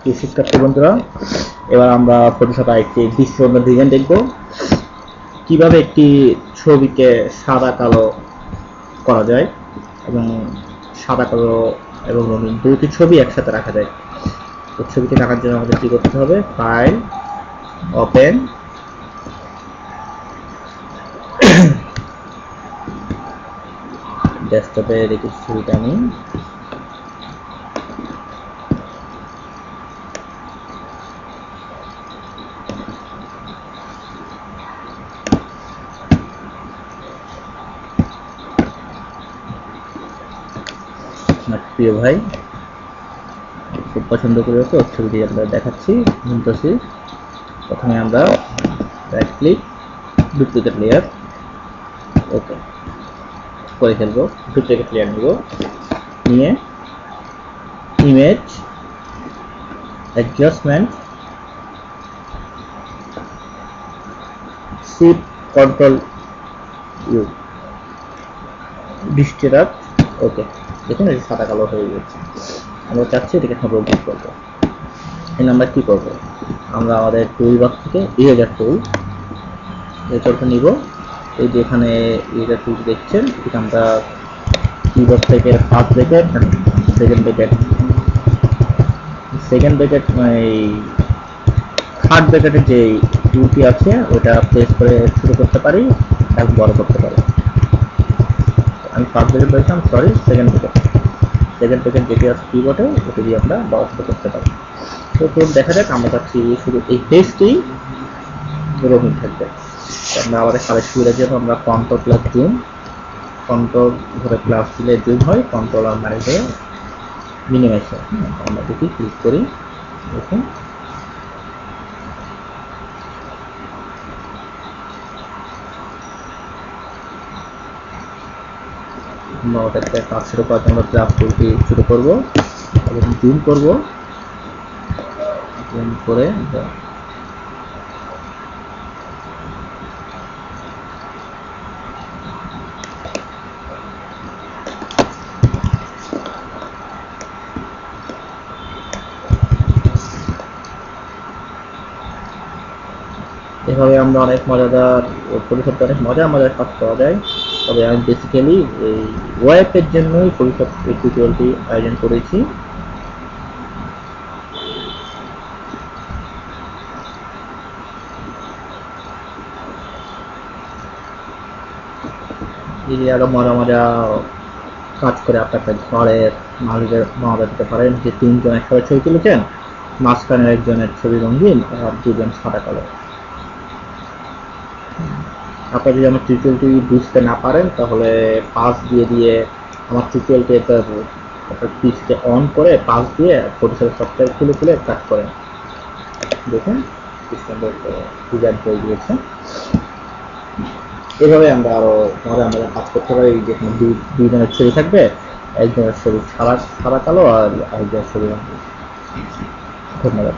প্রিয় শিক্ষার্থী বন্ধুরা, এবার আমরা ফটোশপে একটি দৃশ্য ডিজাইন দেখব। কিভাবে একটি ছবিকে সাদা কালো করা যায় এবং সাদা কালো এবং দুটি ছবি একসাথে রাখা যায়। তো ছবিটি রাখার জন্য আমাদের কি করতে হবে? ফাইল, ওপেন, ডেস্কটপে রেখে ছবিটা আমি প্রিয় ভাই খুব পছন্দ করে তো ছবিটি আমরা দেখাচ্ছি মুনতাসির। প্রথমে আমরা right click, duplicate layer, okay করে ফেলবো। ডুপ্লিকেট লেয়ার নিব, নিয়ে image adjustment, shift control U, দৃষ্টি রাখ, ওকে। দেখুন এটা সাদা কালো হয়ে গেছে। আমরা চাচ্ছি এটাকে এখন রোটেট করবো। এখানে আমরা কি করবো? আমরা আমাদের টুল বক্স থেকে ইরেজার টুল, এই টুলটা নিব। এই যে এখানে ইরেজার টুল দেখছেন, এটা আমরা কিবোর্ড থেকে ফার্স্ট ব্র্যাকেট, সেকেন্ড ব্র্যাকেট, এই থার্ড ব্র্যাকেটের যে টুলটি আছে ওটা প্রেস করে শুরু করতে পারি এবং বড় করতে পারি। আমি ফার্স্ট ব্র্যাকেট বলছিলাম, সরি, সেকেন্ড ব্র্যাকেট যেটি আছে কিবোর্ডে ওটা দিয়ে আমরা বড় করতে পারি। তো দেখা যাক, আমরা চাচ্ছি শুধু এই পেজটি রঙিন থাকবে। আমরা আমাদের কাজের সুবিধার জন্য আমরা কন্ট্রোল প্লাস জুম, কন্ট্রোল ধরে প্লাস দিলে জুম হয়, কন্ট্রোল আর মারি ধরে মিনিমাইজ হয়। আমরা দেখি ক্লিক করি, দেখুন আমরা ওটাতে কাজ শুরু করার জন্য প্লাস টুলটি শুরু করবো এবং জুম করবো। জুম করে এভাবে আমরা অনেক মজাদার ফটোশপে অনেক মজার কাজ করা যায়। তবে আমি বেসিক্যালি এই ওয়েবের জন্যই ফটোশপ এই টিউটোরিয়ালটি আয়োজন করেছি। যদি আরো মজা কাজ করে আপনাদের ঘরের মালিকের মামলা দিতে পারেন যে তিনজন একসাথে ছবি তুলেছেন, মাঝখানে একজনের ছবি রঙিন আর দুজন সাদা কালো। আপনারা যদি আমার টিউটোরিয়ালটি বুঝতে না পারেন তাহলে পাস দিয়ে আমার টিউটোরিয়ালটি আপনার পিসিতে অন করে পাস দিয়ে ফটোশপ সফটওয়্যার খুলে কাজ করেন। দেখুন সিস্টেমটা ডিজাইন করে দিয়েছে। এভাবে আমরা আরো আমরা কাজ করতে পারি। যেখানে দুই জনের ছবি থাকবে, একজনের ছবি সাদা কালো আর একজনের ছবি রঙিন। ধন্যবাদ।